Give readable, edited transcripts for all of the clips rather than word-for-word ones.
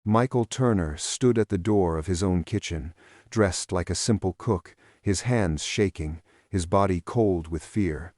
Michael Turner stood at the door of his own kitchen, dressed like a simple cook, his hands shaking, his body cold with fear,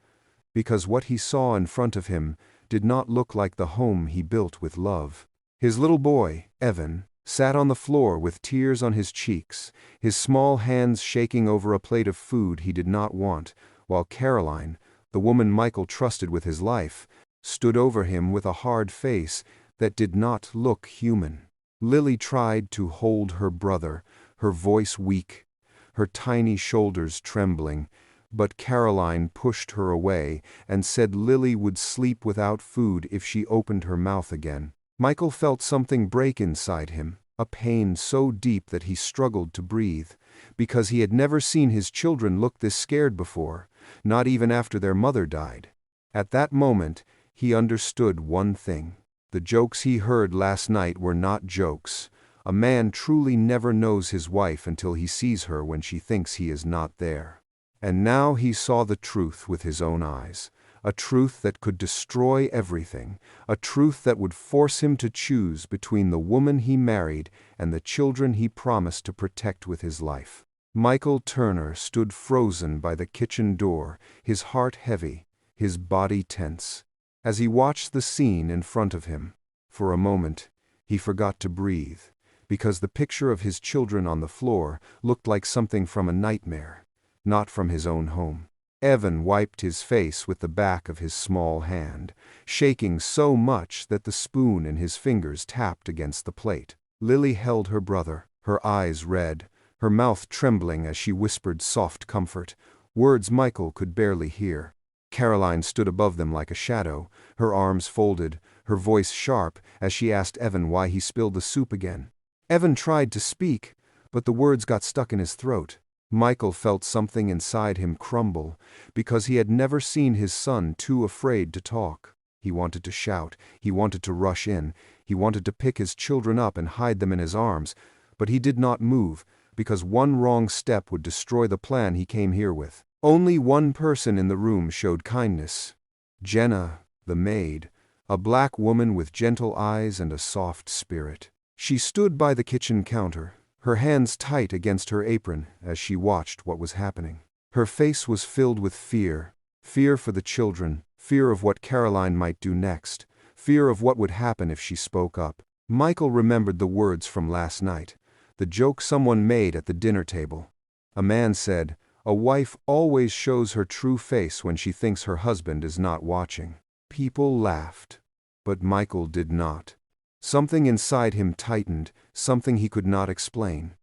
because what he saw in front of him did not look like the home he built with love. His little boy, Evan, sat on the floor with tears on his cheeks, his small hands shaking over a plate of food he did not want, while Caroline, the woman Michael trusted with his life, stood over him with a hard face that did not look human. Lily tried to hold her brother, her voice weak, her tiny shoulders trembling, but Caroline pushed her away and said Lily would sleep without food if she opened her mouth again. Michael felt something break inside him, a pain so deep that he struggled to breathe, because he had never seen his children look this scared before, not even after their mother died. At that moment, he understood one thing. The jokes he heard last night were not jokes. A man truly never knows his wife until he sees her when she thinks he is not there. And now he saw the truth with his own eyes, a truth that could destroy everything, a truth that would force him to choose between the woman he married and the children he promised to protect with his life. Michael Turner stood frozen by the kitchen door, his heart heavy, his body tense. As he watched the scene in front of him, for a moment, he forgot to breathe, because the picture of his children on the floor looked like something from a nightmare, not from his own home. Evan wiped his face with the back of his small hand, shaking so much that the spoon in his fingers tapped against the plate. Lily held her brother, her eyes red, her mouth trembling as she whispered soft comfort, words Michael could barely hear. Caroline stood above them like a shadow, her arms folded, her voice sharp as she asked Evan why he spilled the soup again. Evan tried to speak, but the words got stuck in his throat. Michael felt something inside him crumble, because he had never seen his son too afraid to talk. He wanted to shout, he wanted to rush in, he wanted to pick his children up and hide them in his arms, but he did not move, because one wrong step would destroy the plan he came here with. Only one person in the room showed kindness. Jenna, the maid, a black woman with gentle eyes and a soft spirit. She stood by the kitchen counter, her hands tight against her apron as she watched what was happening. Her face was filled with fear, fear for the children, fear of what Caroline might do next, fear of what would happen if she spoke up. Michael remembered the words from last night, the joke someone made at the dinner table. A man said, "A wife always shows her true face when she thinks her husband is not watching." People laughed, but Michael did not. Something inside him tightened, something he could not explain.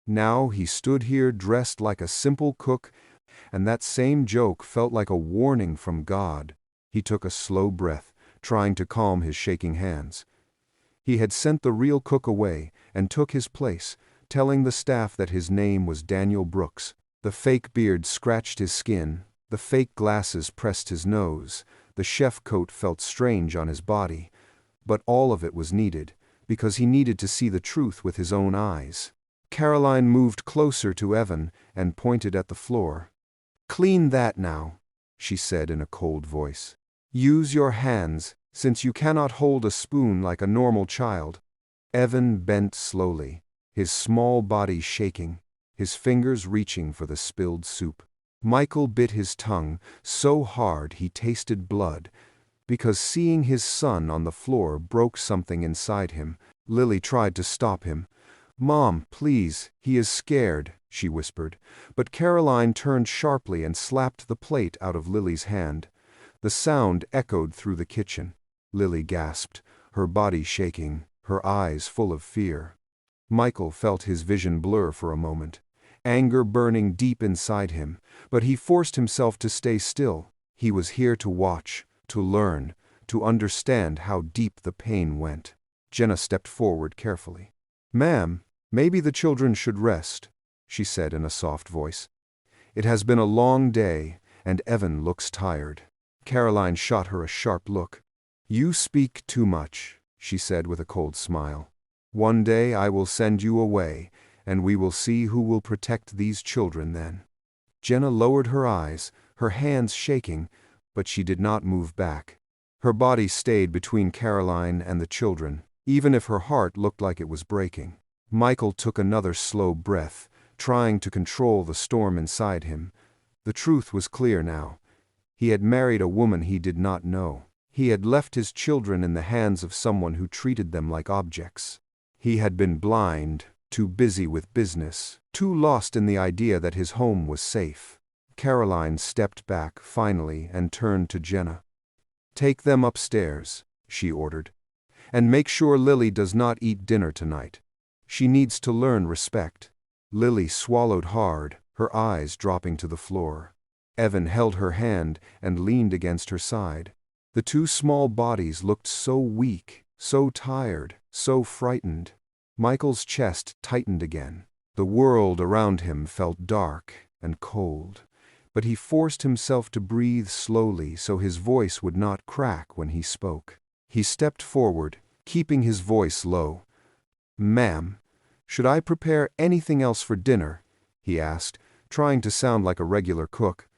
Now he stood here dressed like a simple cook, and that same joke felt like a warning from God. He took a slow breath, trying to calm his shaking hands. He had sent the real cook away and took his place, telling the staff that his name was Daniel Brooks. The fake beard scratched his skin, the fake glasses pressed his nose, the chef coat felt strange on his body, but all of it was needed, because he needed to see the truth with his own eyes. Caroline moved closer to Evan and pointed at the floor. "Clean that now," she said in a cold voice. "Use your hands, since you cannot hold a spoon like a normal child." Evan bent slowly, his small body shaking, his fingers reaching for the spilled soup. Michael bit his tongue so hard he tasted blood, because seeing his son on the floor broke something inside him. Lily tried to stop him. "Mom, please, he is scared," she whispered, but Caroline turned sharply and slapped the plate out of Lily's hand. The sound echoed through the kitchen. Lily gasped, her body shaking, her eyes full of fear. Michael felt his vision blur for a moment, anger burning deep inside him, but he forced himself to stay still. He was here to watch, to learn, to understand how deep the pain went. Jenna stepped forward carefully. "Ma'am, maybe the children should rest," she said in a soft voice. "It has been a long day, and Evan looks tired." Caroline shot her a sharp look. "You speak too much," she said with a cold smile. "One day I will send you away, and we will see who will protect these children then." Jenna lowered her eyes, her hands shaking, but she did not move back. Her body stayed between Caroline and the children, even if her heart looked like it was breaking. Michael took another slow breath, trying to control the storm inside him. The truth was clear now. He had married a woman he did not know. He had left his children in the hands of someone who treated them like objects. He had been blind, too busy with business, too lost in the idea that his home was safe. Caroline stepped back, finally, and turned to Jenna. "Take them upstairs," she ordered. "And make sure Lily does not eat dinner tonight. She needs to learn respect." Lily swallowed hard, her eyes dropping to the floor. Evan held her hand and leaned against her side. The two small bodies looked so weak, so tired, so frightened. Michael's chest tightened again. The world around him felt dark and cold, but he forced himself to breathe slowly so his voice would not crack when he spoke. He stepped forward, keeping his voice low. "Ma'am, should I prepare anything else for dinner?" he asked, trying to sound like a regular cook.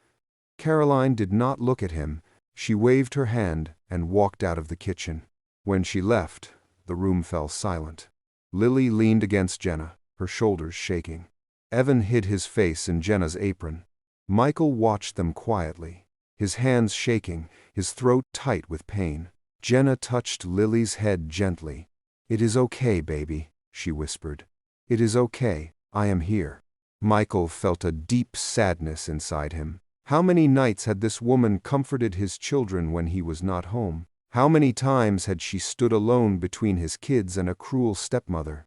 Caroline did not look at him. She waved her hand and walked out of the kitchen. When she left, the room fell silent. Lily leaned against Jenna, her shoulders shaking. Evan hid his face in Jenna's apron. Michael watched them quietly, his hands shaking, his throat tight with pain. Jenna touched Lily's head gently. "It is okay, baby," she whispered. "It is okay, I am here." Michael felt a deep sadness inside him. How many nights had this woman comforted his children when he was not home? How many times had she stood alone between his kids and a cruel stepmother?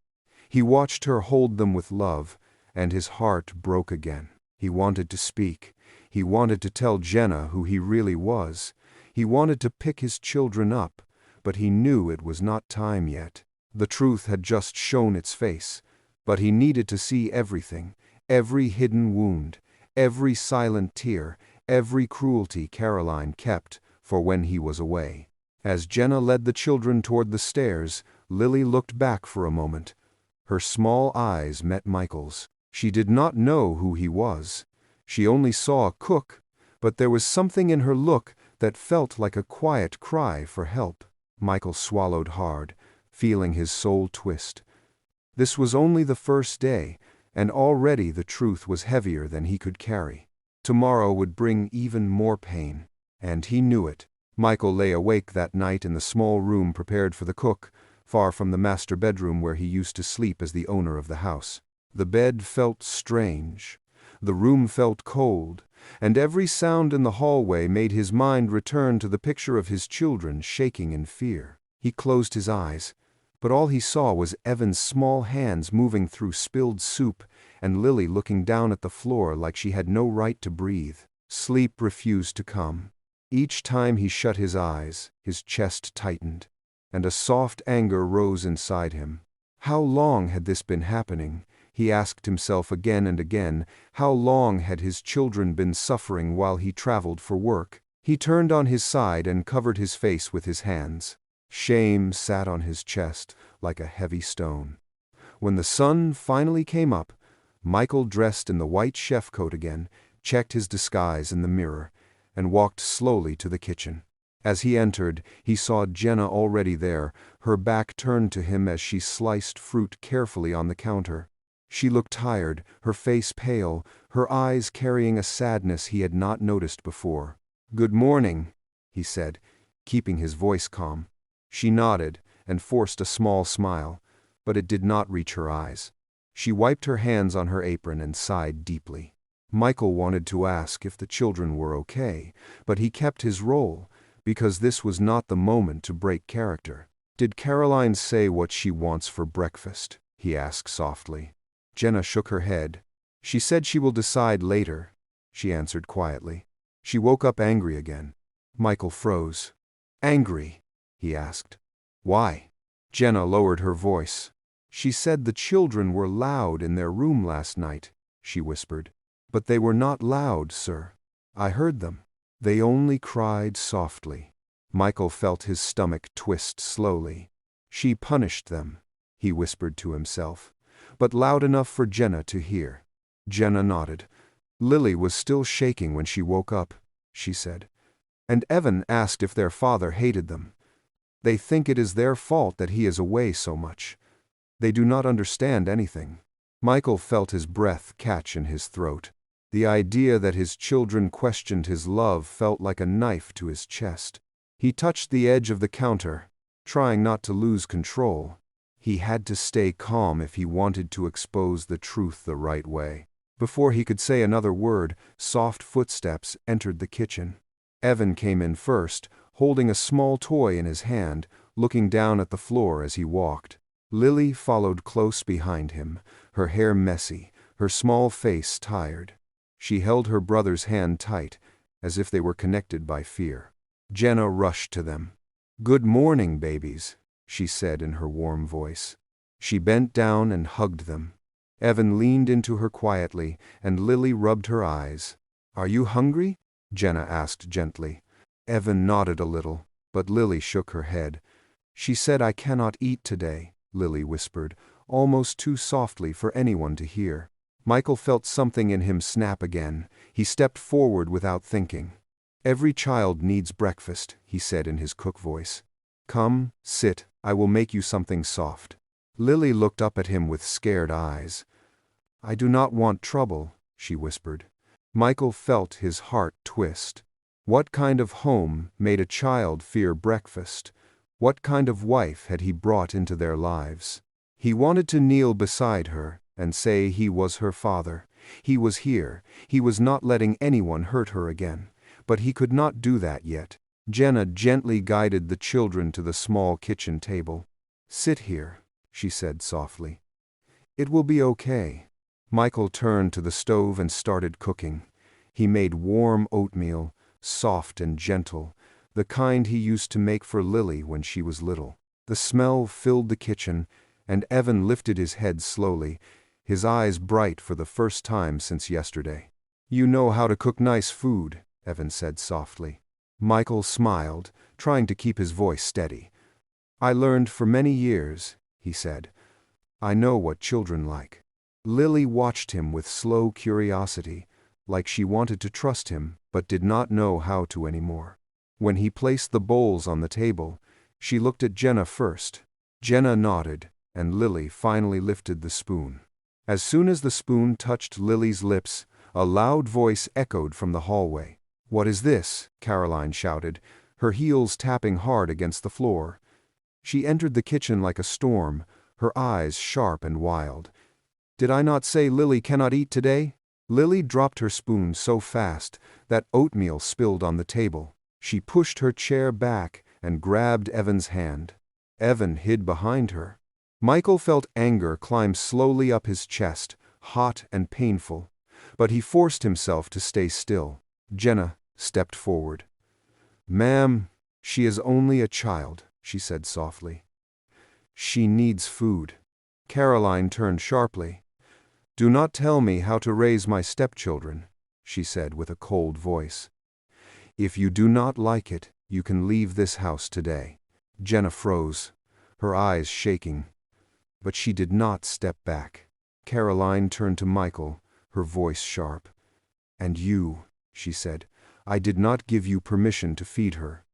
He watched her hold them with love, and his heart broke again. He wanted to speak. He wanted to tell Jenna who he really was. He wanted to pick his children up, but he knew it was not time yet. The truth had just shown its face, but he needed to see everything, every hidden wound, every silent tear, every cruelty Caroline kept for when he was away. As Jenna led the children toward the stairs, Lily looked back for a moment. Her small eyes met Michael's. She did not know who he was. She only saw a cook, but there was something in her look that felt like a quiet cry for help. Michael swallowed hard, feeling his soul twist. This was only the first day, and already the truth was heavier than he could carry. Tomorrow would bring even more pain, and he knew it. Michael lay awake that night in the small room prepared for the cook, far from the master bedroom where he used to sleep as the owner of the house. The bed felt strange. The room felt cold, and every sound in the hallway made his mind return to the picture of his children shaking in fear. He closed his eyes, but all he saw was Evan's small hands moving through spilled soup and Lily looking down at the floor like she had no right to breathe. Sleep refused to come. Each time he shut his eyes, his chest tightened, and a soft anger rose inside him. How long had this been happening? He asked himself again and again. How long had his children been suffering while he traveled for work? He turned on his side and covered his face with his hands. Shame sat on his chest like a heavy stone. When the sun finally came up, Michael dressed in the white chef coat again, checked his disguise in the mirror, and walked slowly to the kitchen. As he entered, he saw Jenna already there, her back turned to him as she sliced fruit carefully on the counter. She looked tired, her face pale, her eyes carrying a sadness he had not noticed before. "Good morning," he said, keeping his voice calm. She nodded and forced a small smile, but it did not reach her eyes. She wiped her hands on her apron and sighed deeply. Michael wanted to ask if the children were okay, but he kept his role, because this was not the moment to break character. "Did Caroline say what she wants for breakfast?" he asked softly. Jenna shook her head. "She said she will decide later," she answered quietly. She woke up angry again. Michael froze. "Angry?" he asked. "Why?" Jenna lowered her voice. "She said the children were loud in their room last night," she whispered. "But they were not loud, sir. I heard them. They only cried softly." Michael felt his stomach twist slowly. "She punished them," he whispered to himself, but loud enough for Jenna to hear. Jenna nodded. "Lily was still shaking when she woke up," she said. "And Evan asked if their father hated them. They think it is their fault that he is away so much. They do not understand anything. Michael felt his breath catch in his throat. The idea that his children questioned his love felt like a knife to his chest. He touched the edge of the counter, trying not to lose control. He had to stay calm if he wanted to expose the truth the right way. Before he could say another word, soft footsteps entered the kitchen. Evan came in first, holding a small toy in his hand, looking down at the floor as he walked. Lily followed close behind him, her hair messy, her small face tired. She held her brother's hand tight, as if they were connected by fear. Jenna rushed to them. "Good morning, babies," she said in her warm voice. She bent down and hugged them. Evan leaned into her quietly, and Lily rubbed her eyes. "Are you hungry?" Jenna asked gently. Evan nodded a little, but Lily shook her head. "She said I cannot eat today," Lily whispered, almost too softly for anyone to hear. Michael felt something in him snap again. He stepped forward without thinking. "Every child needs breakfast," he said in his cook voice. "Come, sit, I will make you something soft." Lily looked up at him with scared eyes. "I do not want trouble," she whispered. Michael felt his heart twist. What kind of home made a child fear breakfast? What kind of wife had he brought into their lives? He wanted to kneel beside her and say he was her father. He was here. He was not letting anyone hurt her again. But he could not do that yet. Jenna gently guided the children to the small kitchen table. "Sit here," she said softly. "It will be okay." Michael turned to the stove and started cooking. He made warm oatmeal, soft and gentle, the kind he used to make for Lily when she was little. The smell filled the kitchen, and Evan lifted his head slowly, his eyes bright for the first time since yesterday. "You know how to cook nice food," Evan said softly. Michael smiled, trying to keep his voice steady. "I learned for many years," he said. "I know what children like." Lily watched him with slow curiosity, like she wanted to trust him, but did not know how to anymore. When he placed the bowls on the table, she looked at Jenna first. Jenna nodded, and Lily finally lifted the spoon. As soon as the spoon touched Lily's lips, a loud voice echoed from the hallway. "What is this?" Caroline shouted, her heels tapping hard against the floor. She entered the kitchen like a storm, her eyes sharp and wild. "Did I not say Lily cannot eat today?" Lily dropped her spoon so fast that oatmeal spilled on the table. She pushed her chair back and grabbed Evan's hand. Evan hid behind her. Michael felt anger climb slowly up his chest, hot and painful, but he forced himself to stay still. Jenna stepped forward. "Ma'am, she is only a child," she said softly. "She needs food." Caroline turned sharply. "Do not tell me how to raise my stepchildren," she said with a cold voice. "If you do not like it, you can leave this house today." Jenna froze, her eyes shaking, but she did not step back. Caroline turned to Michael, her voice sharp. "And you," she said, "I did not give you permission to feed her.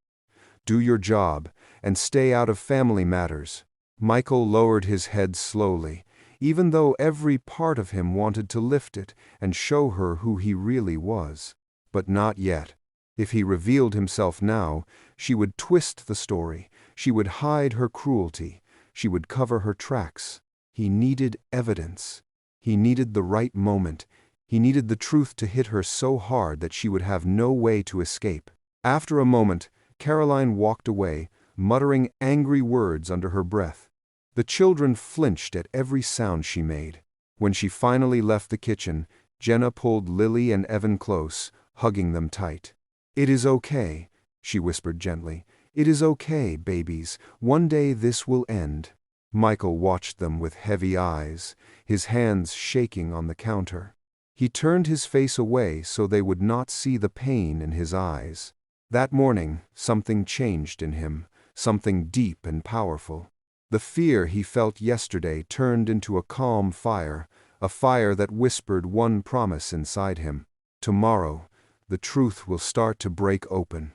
Do your job, and stay out of family matters." Michael lowered his head slowly, even though every part of him wanted to lift it and show her who he really was. But not yet. If he revealed himself now, she would twist the story, she would hide her cruelty, she would cover her tracks. He needed evidence. He needed the right moment. He needed the truth to hit her so hard that she would have no way to escape. After a moment, Caroline walked away, muttering angry words under her breath. The children flinched at every sound she made. When she finally left the kitchen, Jenna pulled Lily and Evan close, hugging them tight. "It is okay," she whispered gently. "It is okay, babies. One day this will end." Michael watched them with heavy eyes, his hands shaking on the counter. He turned his face away so they would not see the pain in his eyes. That morning, something changed in him, something deep and powerful. The fear he felt yesterday turned into a calm fire, a fire that whispered one promise inside him. Tomorrow, the truth will start to break open,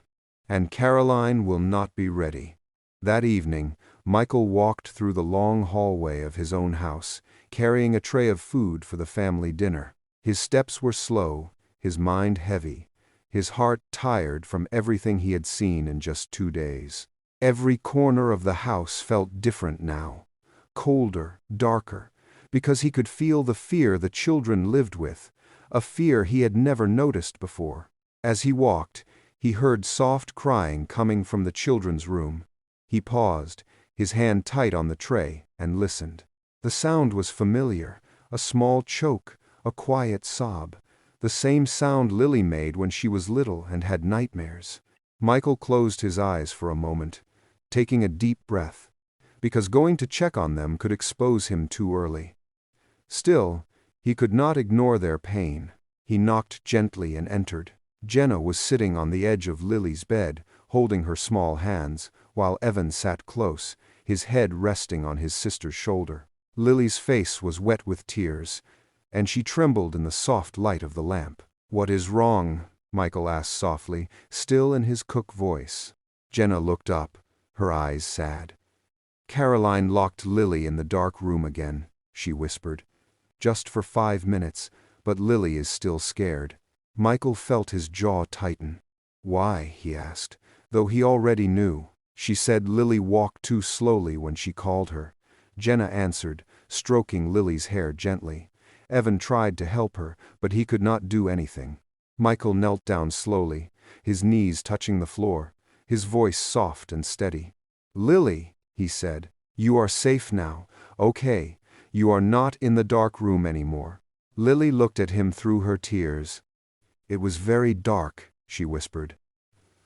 and Caroline will not be ready. That evening, Michael walked through the long hallway of his own house, carrying a tray of food for the family dinner. His steps were slow, his mind heavy, his heart tired from everything he had seen in just 2 days. Every corner of the house felt different now, colder, darker, because he could feel the fear the children lived with, a fear he had never noticed before. As he walked, he heard soft crying coming from the children's room. He paused, his hand tight on the tray, and listened. The sound was familiar, a small choke, a quiet sob, the same sound Lily made when she was little and had nightmares. Michael closed his eyes for a moment, taking a deep breath, because going to check on them could expose him too early. Still, he could not ignore their pain. He knocked gently and entered. Jenna was sitting on the edge of Lily's bed, holding her small hands, while Evan sat close, his head resting on his sister's shoulder. Lily's face was wet with tears, and she trembled in the soft light of the lamp. "What is wrong?" Michael asked softly, still in his cook voice. Jenna looked up, her eyes sad. "Caroline locked Lily in the dark room again," she whispered. "Just for 5 minutes, but Lily is still scared." Michael felt his jaw tighten. "Why?" he asked, though he already knew. "She said Lily walked too slowly when she called her." Jenna answered, stroking Lily's hair gently. Evan tried to help her, but he could not do anything. Michael knelt down slowly, his knees touching the floor, his voice soft and steady. "Lily," he said, "you are safe now, okay? You are not in the dark room anymore." Lily looked at him through her tears. "It was very dark," she whispered.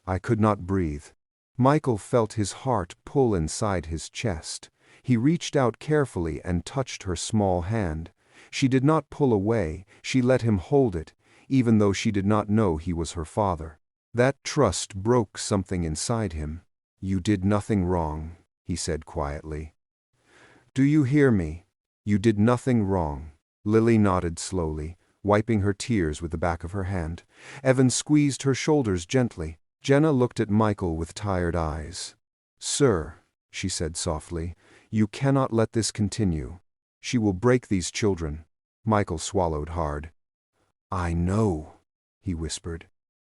"I could not breathe." Michael felt his heart pull inside his chest. He reached out carefully and touched her small hand. She did not pull away, she let him hold it, even though she did not know he was her father. That trust broke something inside him. "You did nothing wrong," he said quietly. "Do you hear me? You did nothing wrong." Lily nodded slowly, wiping her tears with the back of her hand. Evan squeezed her shoulders gently. Jenna looked at Michael with tired eyes. "Sir," she said softly, "you cannot let this continue. She will break these children." Michael swallowed hard. "I know," he whispered.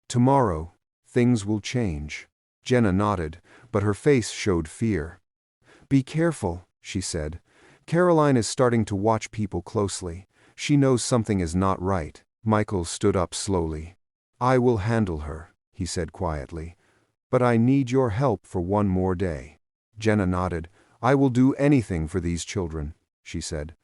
"Tomorrow, things will change." Jenna nodded, but her face showed fear. "Be careful," she said. "Caroline is starting to watch people closely. She knows something is not right." Michael stood up slowly. "I will handle her," he said quietly. "But I need your help for 1 more day." Jenna nodded. "I will do anything for these children," she said.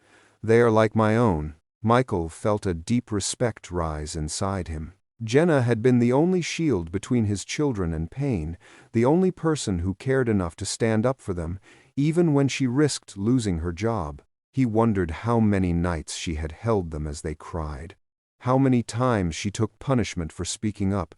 "They are like my own." Michael felt a deep respect rise inside him. Jenna had been the only shield between his children and pain, the only person who cared enough to stand up for them, even when she risked losing her job. He wondered how many nights she had held them as they cried, how many times she took punishment for speaking up,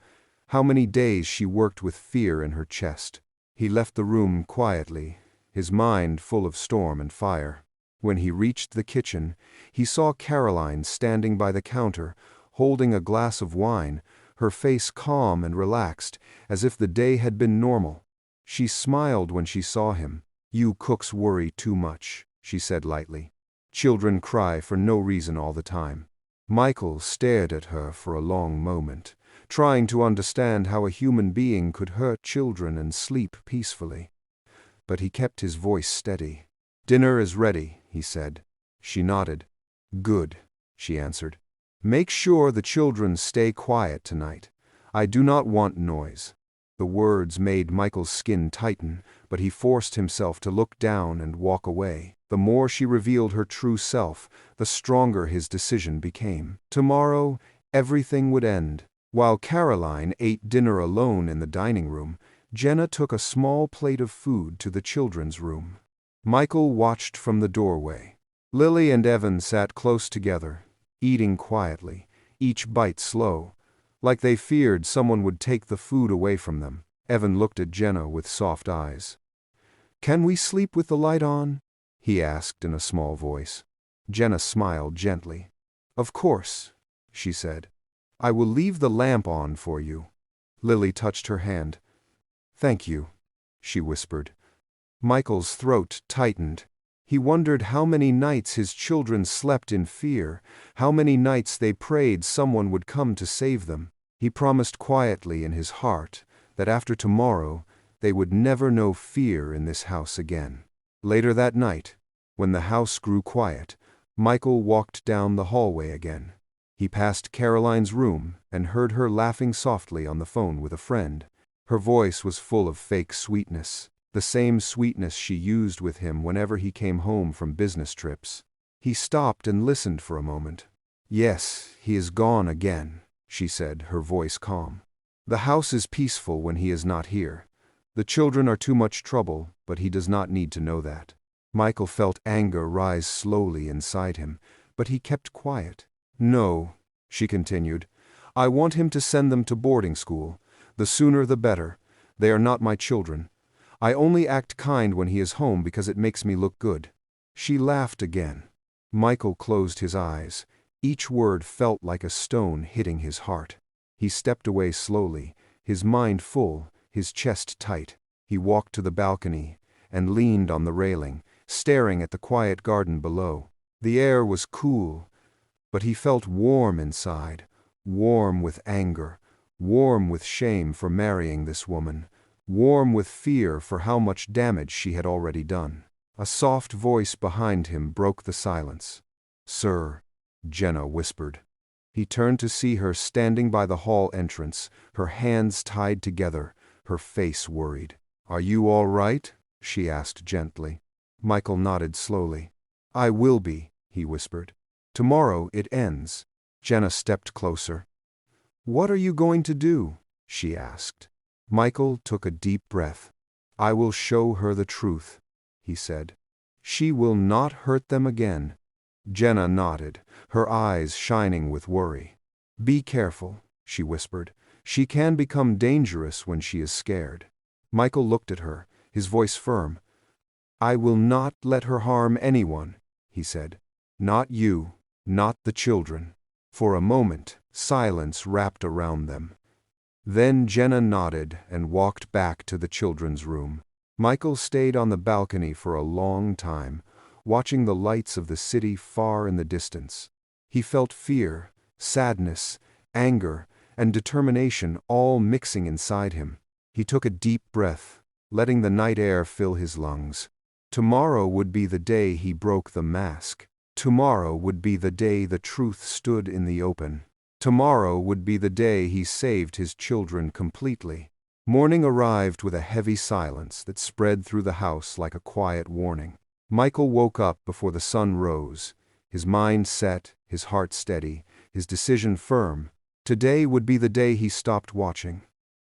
how many days she worked with fear in her chest. He left the room quietly, his mind full of storm and fire. When he reached the kitchen, he saw Caroline standing by the counter, holding a glass of wine, her face calm and relaxed, as if the day had been normal. She smiled when she saw him. "You cooks worry too much," she said lightly. "Children cry for no reason all the time." Michael stared at her for a long moment, trying to understand how a human being could hurt children and sleep peacefully. But he kept his voice steady. "Dinner is ready," he said. She nodded. "Good," she answered. "Make sure the children stay quiet tonight. I do not want noise." The words made Michael's skin tighten, but he forced himself to look down and walk away. The more she revealed her true self, the stronger his decision became. Tomorrow, everything would end. While Caroline ate dinner alone in the dining room, Jenna took a small plate of food to the children's room. Michael watched from the doorway. Lily and Evan sat close together, eating quietly, each bite slow, like they feared someone would take the food away from them. Evan looked at Jenna with soft eyes. "Can we sleep with the light on?" he asked in a small voice. Jenna smiled gently. "Of course," she said. "I will leave the lamp on for you." Lily touched her hand. "Thank you," she whispered. Michael's throat tightened. He wondered how many nights his children slept in fear, how many nights they prayed someone would come to save them. He promised quietly in his heart that after tomorrow they would never know fear in this house again. Later that night, when the house grew quiet, Michael walked down the hallway again. He passed Caroline's room and heard her laughing softly on the phone with a friend. Her voice was full of fake sweetness, the same sweetness she used with him whenever he came home from business trips. He stopped and listened for a moment. "Yes, he is gone again," she said, her voice calm. "The house is peaceful when he is not here. The children are too much trouble, but he does not need to know that." Michael felt anger rise slowly inside him, but he kept quiet. "No," she continued, "I want him to send them to boarding school. The sooner the better. They are not my children. I only act kind when he is home because it makes me look good." She laughed again. Michael closed his eyes. Each word felt like a stone hitting his heart. He stepped away slowly, his mind full, his chest tight. He walked to the balcony and leaned on the railing, staring at the quiet garden below. The air was cool, but he felt warm inside, warm with anger, warm with shame for marrying this woman, warm with fear for how much damage she had already done. A soft voice behind him broke the silence. "Sir," Jenna whispered. He turned to see her standing by the hall entrance, her hands tied together, her face worried. "Are you all right?" she asked gently. Michael nodded slowly. "I will be," he whispered. "Tomorrow it ends." Jenna stepped closer. "What are you going to do?" she asked. Michael took a deep breath. "I will show her the truth," he said. "She will not hurt them again." Jenna nodded, her eyes shining with worry. "Be careful," she whispered. "She can become dangerous when she is scared." Michael looked at her, his voice firm. "I will not let her harm anyone," he said. "Not you, not the children." For a moment, silence wrapped around them. Then Jenna nodded and walked back to the children's room. Michael stayed on the balcony for a long time, watching the lights of the city far in the distance. He felt fear, sadness, anger, and determination all mixing inside him. He took a deep breath, letting the night air fill his lungs. Tomorrow would be the day he broke the mask. Tomorrow would be the day the truth stood in the open. Tomorrow would be the day he saved his children completely. Morning arrived with a heavy silence that spread through the house like a quiet warning. Michael woke up before the sun rose, his mind set, his heart steady, his decision firm. Today would be the day he stopped watching.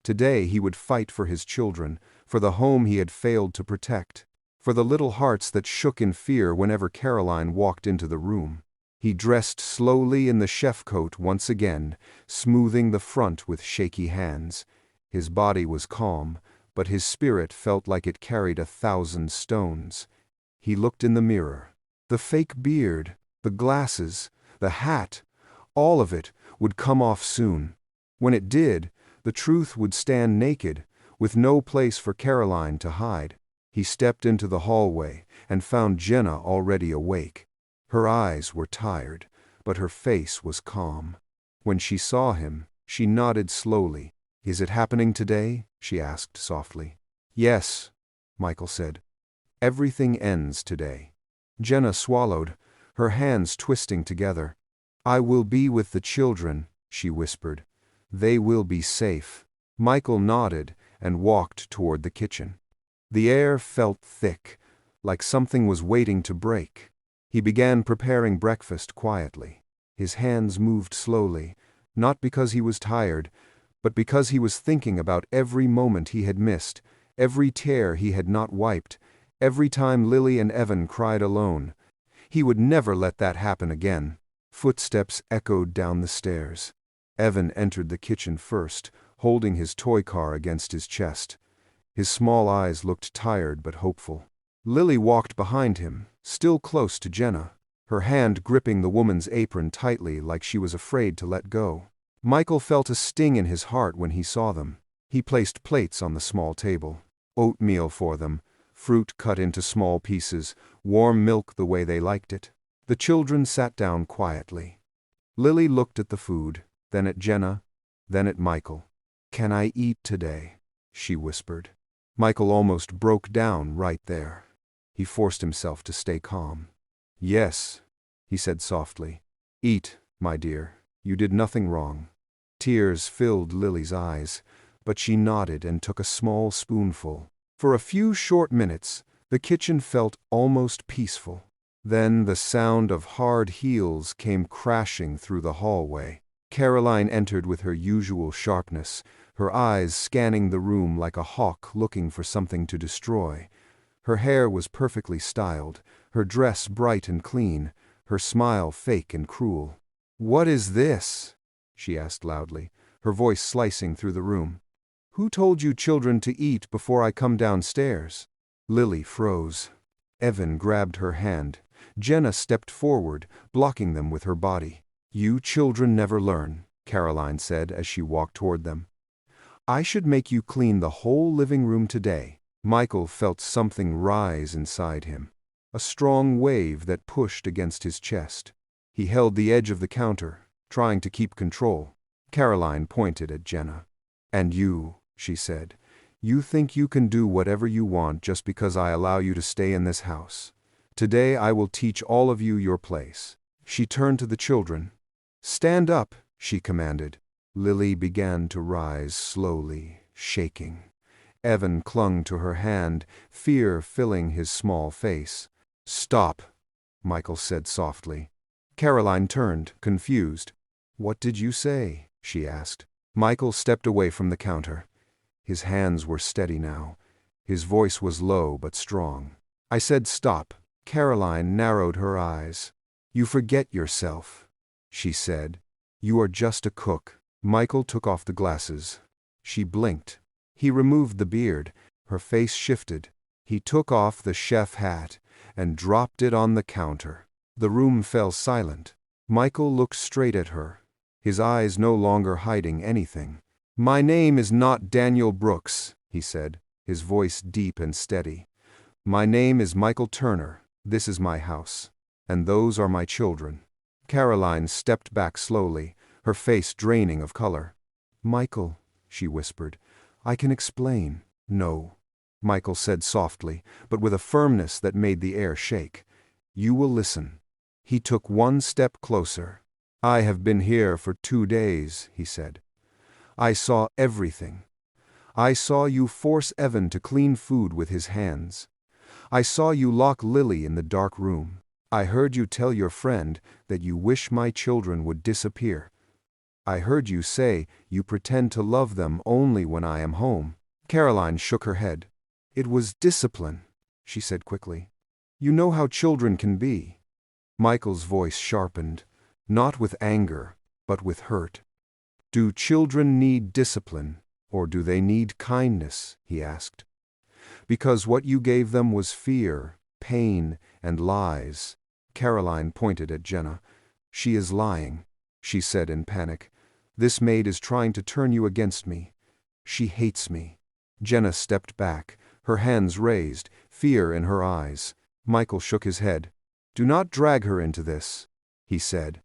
Today he would fight for his children, for the home he had failed to protect, for the little hearts that shook in fear whenever Caroline walked into the room. He dressed slowly in the chef coat once again, smoothing the front with shaky hands. His body was calm, but his spirit felt like it carried 1,000 stones. He looked in the mirror. The fake beard, the glasses, the hat, all of it would come off soon. When it did, the truth would stand naked, with no place for Caroline to hide. He stepped into the hallway and found Jenna already awake. Her eyes were tired, but her face was calm. When she saw him, she nodded slowly. "Is it happening today?" she asked softly. "Yes," Michael said. "Everything ends today." Jenna swallowed, her hands twisting together. "I will be with the children," she whispered. "They will be safe." Michael nodded and walked toward the kitchen. The air felt thick, like something was waiting to break. He began preparing breakfast quietly. His hands moved slowly, not because he was tired, but because he was thinking about every moment he had missed, every tear he had not wiped, every time Lily and Evan cried alone. He would never let that happen again. Footsteps echoed down the stairs. Evan entered the kitchen first, holding his toy car against his chest. His small eyes looked tired but hopeful. Lily walked behind him, still close to Jenna, her hand gripping the woman's apron tightly like she was afraid to let go. Michael felt a sting in his heart when he saw them. He placed plates on the small table. Oatmeal for them, fruit cut into small pieces, warm milk the way they liked it. The children sat down quietly. Lily looked at the food, then at Jenna, then at Michael. "Can I eat today?" she whispered. Michael almost broke down right there. He forced himself to stay calm. "Yes," he said softly. "Eat, my dear. You did nothing wrong." Tears filled Lily's eyes, but she nodded and took a small spoonful. For a few short minutes, the kitchen felt almost peaceful. Then the sound of hard heels came crashing through the hallway. Caroline entered with her usual sharpness, her eyes scanning the room like a hawk looking for something to destroy. Her hair was perfectly styled, her dress bright and clean, her smile fake and cruel. "What is this?" she asked loudly, her voice slicing through the room. "Who told you children to eat before I come downstairs?" Lily froze. Evan grabbed her hand. Jenna stepped forward, blocking them with her body. "You children never learn," Caroline said as she walked toward them. "I should make you clean the whole living room today." Michael felt something rise inside him, a strong wave that pushed against his chest. He held the edge of the counter, trying to keep control. Caroline pointed at Jenna. "And you," she said, "you think you can do whatever you want just because I allow you to stay in this house. Today I will teach all of you your place." She turned to the children. "Stand up," she commanded. Lily began to rise slowly, shaking. Evan clung to her hand, fear filling his small face. "Stop," Michael said softly. Caroline turned, confused. "What did you say?" she asked. Michael stepped away from the counter. His hands were steady now. His voice was low but strong. "I said stop." Caroline narrowed her eyes. "You forget yourself," she said. "You are just a cook." Michael took off the glasses. She blinked. He removed the beard. Her face shifted. He took off the chef hat and dropped it on the counter. The room fell silent. Michael looked straight at her, his eyes no longer hiding anything. "My name is not Daniel Brooks," he said, his voice deep and steady. "My name is Michael Turner. This is my house, and those are my children." Caroline stepped back slowly, her face draining of color. "Michael," she whispered, "I can explain." "No," Michael said softly, but with a firmness that made the air shake. "You will listen." He took one step closer. "I have been here for 2 days," he said. "I saw everything. I saw you force Evan to clean food with his hands. I saw you lock Lily in the dark room. I heard you tell your friend that you wish my children would disappear. I heard you say you pretend to love them only when I am home." Caroline shook her head. "It was discipline," she said quickly. "You know how children can be." Michael's voice sharpened, not with anger, but with hurt. "Do children need discipline, or do they need kindness?" he asked. "Because what you gave them was fear, pain, and lies." Caroline pointed at Jenna. "She is lying," she said in panic. "This maid is trying to turn you against me. She hates me." Jenna stepped back, her hands raised, fear in her eyes. Michael shook his head. "Do not drag her into this," he said.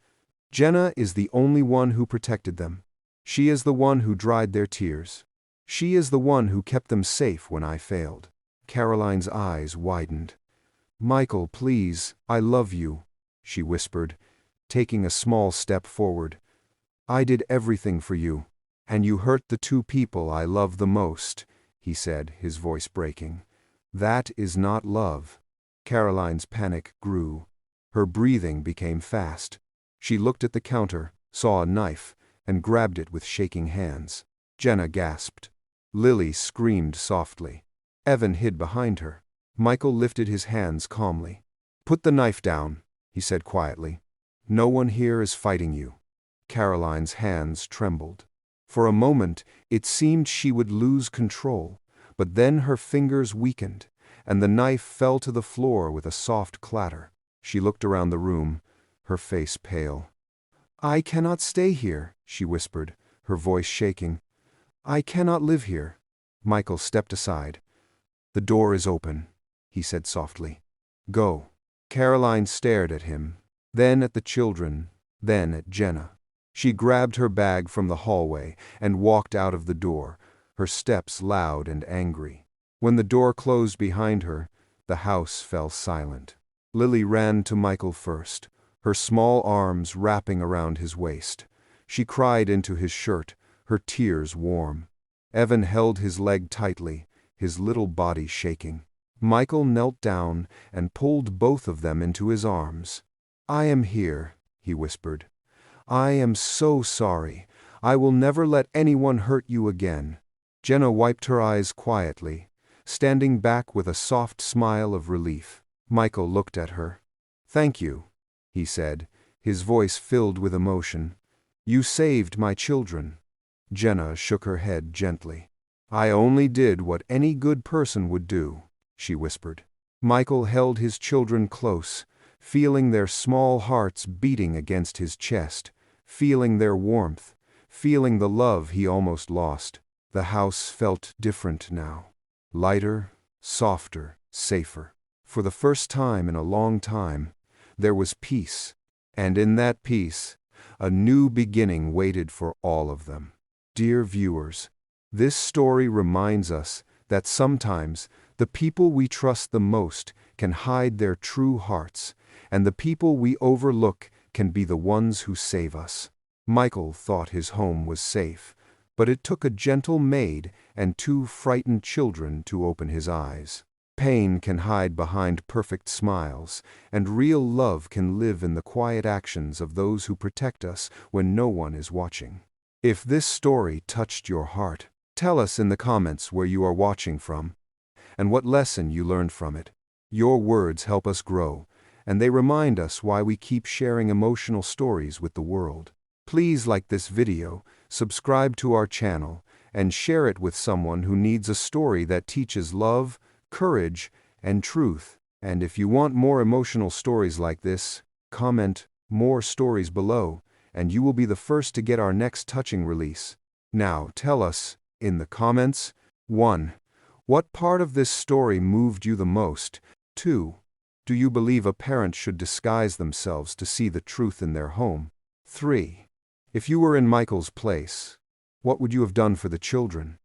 "Jenna is the only one who protected them. She is the one who dried their tears. She is the one who kept them safe when I failed." Caroline's eyes widened. "Michael, please, I love you," she whispered, taking a small step forward. "I did everything for you, and you hurt the 2 people I love the most," he said, his voice breaking. "That is not love." Caroline's panic grew. Her breathing became fast. She looked at the counter, saw a knife, and grabbed it with shaking hands. Jenna gasped. Lily screamed softly. Evan hid behind her. Michael lifted his hands calmly. "Put the knife down," he said quietly. "No one here is fighting you." Caroline's hands trembled. For a moment, it seemed she would lose control, but then her fingers weakened, and the knife fell to the floor with a soft clatter. She looked around the room, her face pale. "I cannot stay here," she whispered, her voice shaking. "I cannot live here." Michael stepped aside. "The door is open," he said softly. Go. Caroline stared at him, then at the children, then at Jenna. She grabbed her bag from the hallway and walked out of the door, her steps loud and angry. When the door closed behind her, the house fell silent. Lily ran to Michael first, her small arms wrapping around his waist. She cried into his shirt, her tears warm. Evan held his leg tightly, his little body shaking. Michael knelt down and pulled both of them into his arms. I am here, he whispered. I am so sorry. I will never let anyone hurt you again. Jenna wiped her eyes quietly, standing back with a soft smile of relief. Michael looked at her. Thank you, he said, his voice filled with emotion. You saved my children. Jenna shook her head gently. I only did what any good person would do, she whispered. Michael held his children close, feeling their small hearts beating against his chest, feeling their warmth, feeling the love he almost lost. The house felt different now. Lighter, softer, safer. For the first time in a long time, there was peace, and in that peace, a new beginning waited for all of them. Dear viewers, this story reminds us that sometimes the people we trust the most can hide their true hearts, and the people we overlook can be the ones who save us. Michael thought his home was safe, but it took a gentle maid and 2 frightened children to open his eyes. Pain can hide behind perfect smiles, and real love can live in the quiet actions of those who protect us when no one is watching. If this story touched your heart, tell us in the comments where you are watching from, and what lesson you learned from it. Your words help us grow, and they remind us why we keep sharing emotional stories with the world. Please like this video, subscribe to our channel, and share it with someone who needs a story that teaches love, courage, and truth. And if you want more emotional stories like this, comment more stories below, and you will be the first to get our next touching release. Now tell us, in the comments, 1. What part of this story moved you the most? 2. Do you believe a parent should disguise themselves to see the truth in their home? 3. If you were in Michael's place, what would you have done for the children?